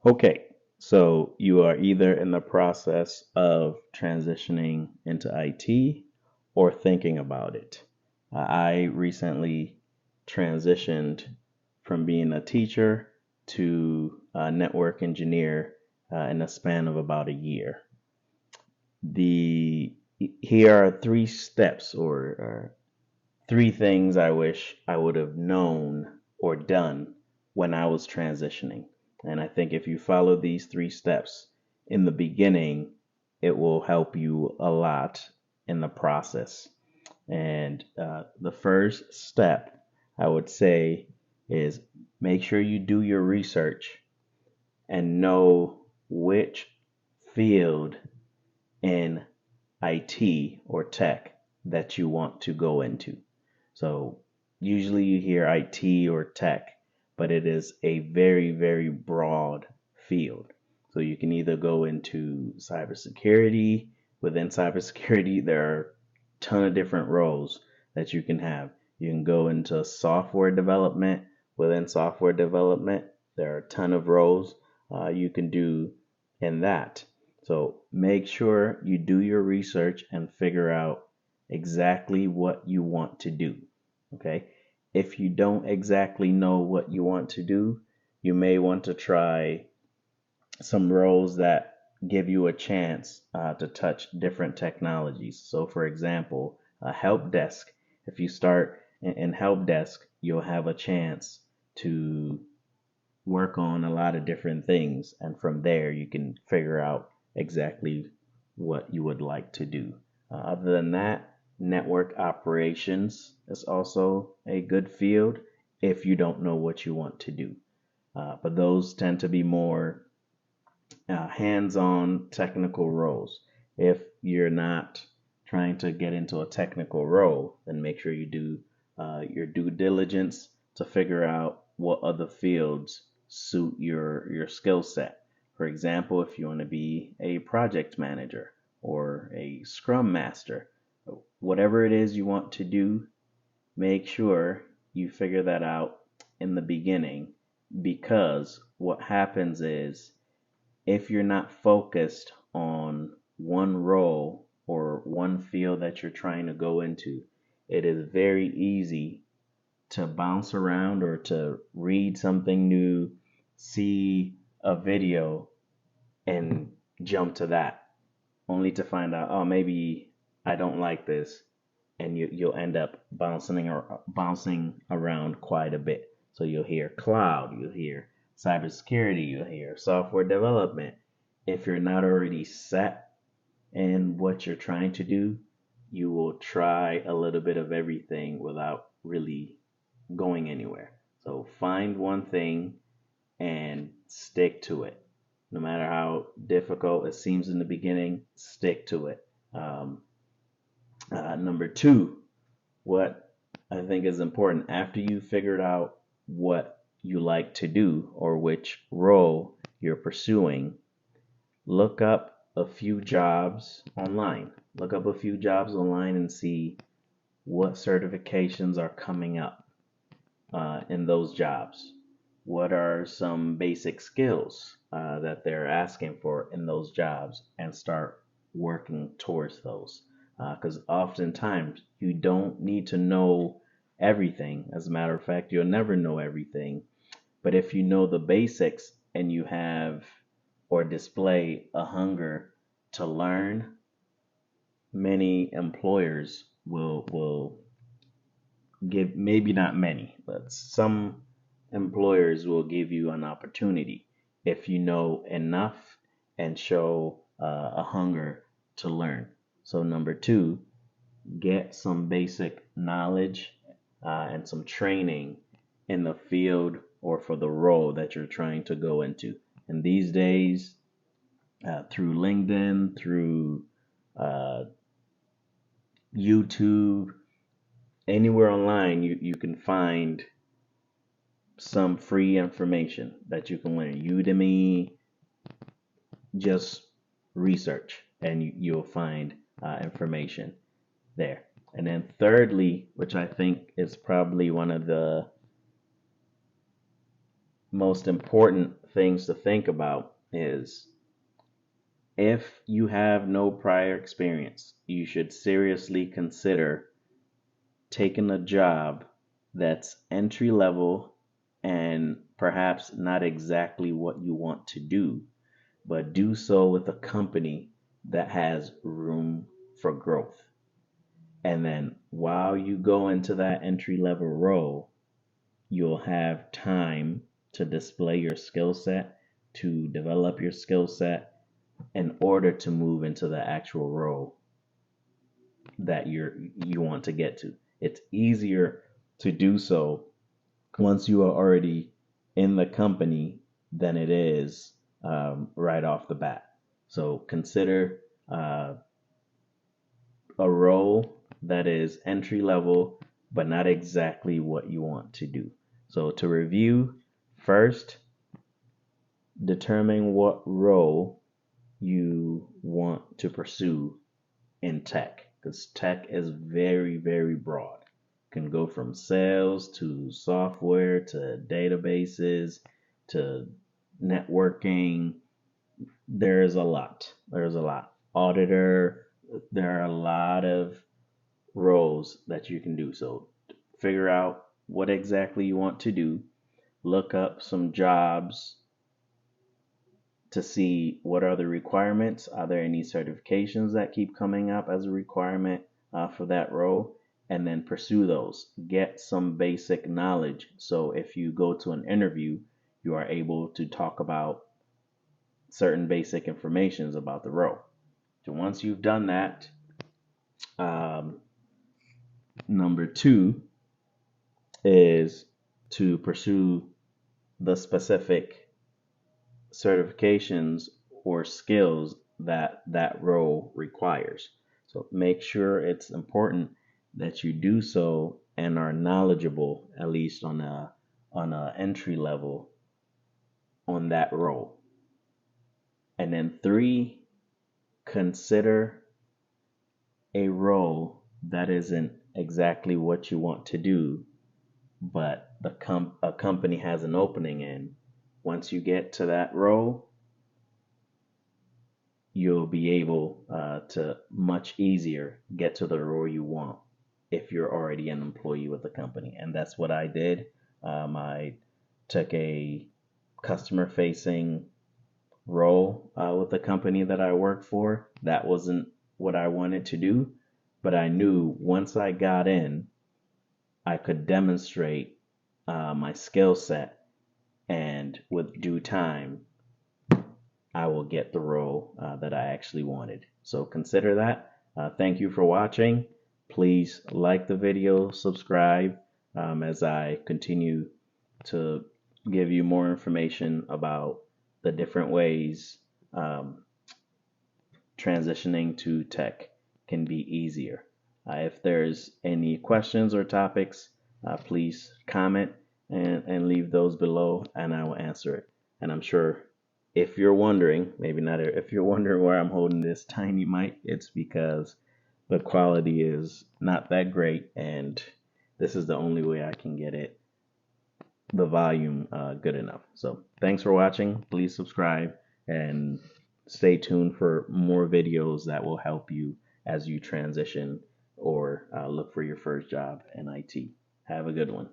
Okay, so you are either in the process of transitioning into IT or thinking about it. I recently transitioned from being a teacher to a network engineer in a span of about a year. The Here are three steps or three things I wish I would have known or done when I was transitioning. And I think if you follow these three steps in the beginning, it will help you a lot in the process. And the first step I would say is make sure you do your research and know which field in IT or tech that you want to go into. So usually you hear IT or tech, but it is a very, very broad field. So you can either go into cybersecurity. Within cybersecurity, there are a ton of different roles that you can have. You can go into software development. Within software development, there are a ton of roles you can do in that. So make sure you do your research and figure out exactly what you want to do. Okay. If you don't exactly know what you want to do, you may want to try some roles that give you a chance to touch different technologies. So, for example, a help desk. If you start in help desk, you'll have a chance to work on a lot of different things, and from there, you can figure out exactly what you would like to do. Other than that, network operations is also a good field if you don't know what you want to do. But those tend to be more hands-on technical roles. If you're not trying to get into a technical role, then make sure you do your due diligence to figure out what other fields suit your skill set. For example, if you want to be a project manager or a scrum master, whatever it is you want to do, make sure you figure that out in the beginning, because what happens is if you're not focused on one role or one field that you're trying to go into, it is very easy to bounce around or to read something new, see a video, and jump to that, only to find out, oh, maybe I don't like this, and you'll end up bouncing around quite a bit. So you'll hear cloud, you'll hear cybersecurity, you'll hear software development. If you're not already set in what you're trying to do, you will try a little bit of everything without really going anywhere. So find one thing and stick to it. No matter how difficult it seems in the beginning, stick to it. Number two, what I think is important after you figured out what you like to do or which role you're pursuing, look up a few jobs online. Look up a few jobs online and see what certifications are coming up in those jobs. What are some basic skills that they're asking for in those jobs, and start working towards those. Because oftentimes you don't need to know everything. As a matter of fact, you'll never know everything. But if you know the basics and you have or display a hunger to learn, many employers will give, maybe not many, but some employers will give you an opportunity if you know enough and show a hunger to learn. So, number two, get some basic knowledge and some training in the field or for the role that you're trying to go into. And these days, through LinkedIn, through uh, YouTube, anywhere online, you can find some free information that you can learn. Udemy, just research and you'll find information there. And then thirdly, which I think is probably one of the most important things to think about is if you have no prior experience, you should seriously consider taking a job that's entry level and perhaps not exactly what you want to do, but do so with a company that has room for growth. And then while you go into that entry level role, you'll have time to display your skill set, to develop your skill set in order to move into the actual role that you want to get to. It's easier to do so once you are already in the company than it is right off the bat. So consider a role that is entry level, but not exactly what you want to do. So to review, first, determine what role you want to pursue in tech, because tech is very, very broad. It can go from sales to software to databases to networking. There's a lot. There's a lot. Auditor, there are a lot of roles that you can do. So figure out what exactly you want to do. Look up some jobs to see what are the requirements. Are there any certifications that keep coming up as a requirement for that role? And then pursue those. Get some basic knowledge. So if you go to an interview, you are able to talk about certain basic informations about the role. So once you've done that, um, number two is to pursue the specific certifications or skills that that role requires. So make sure it's important that you do so and are knowledgeable, at least on a entry level, on that role. And then three, consider a role that isn't exactly what you want to do, but a company has an opening in. Once you get to that role, you'll be able to much easier get to the role you want if you're already an employee with the company. And that's what I did. I took a customer facing role with the company that I worked for. That wasn't what I wanted to do, but I knew once I got in, I could demonstrate my skill set, and with due time, I will get the role that I actually wanted. So consider that. Thank you for watching. Please like the video, subscribe as I continue to give you more information about the different ways transitioning to tech can be easier. If there's any questions or topics, please comment and leave those below, and I will answer it. And I'm sure if you're wondering, maybe not if you're wondering where I'm holding this tiny mic, it's because the quality is not that great, and this is the only way I can get it, the volume good enough. So thanks for watching. Please subscribe and stay tuned for more videos that will help you as you transition or look for your first job in IT. Have a good one.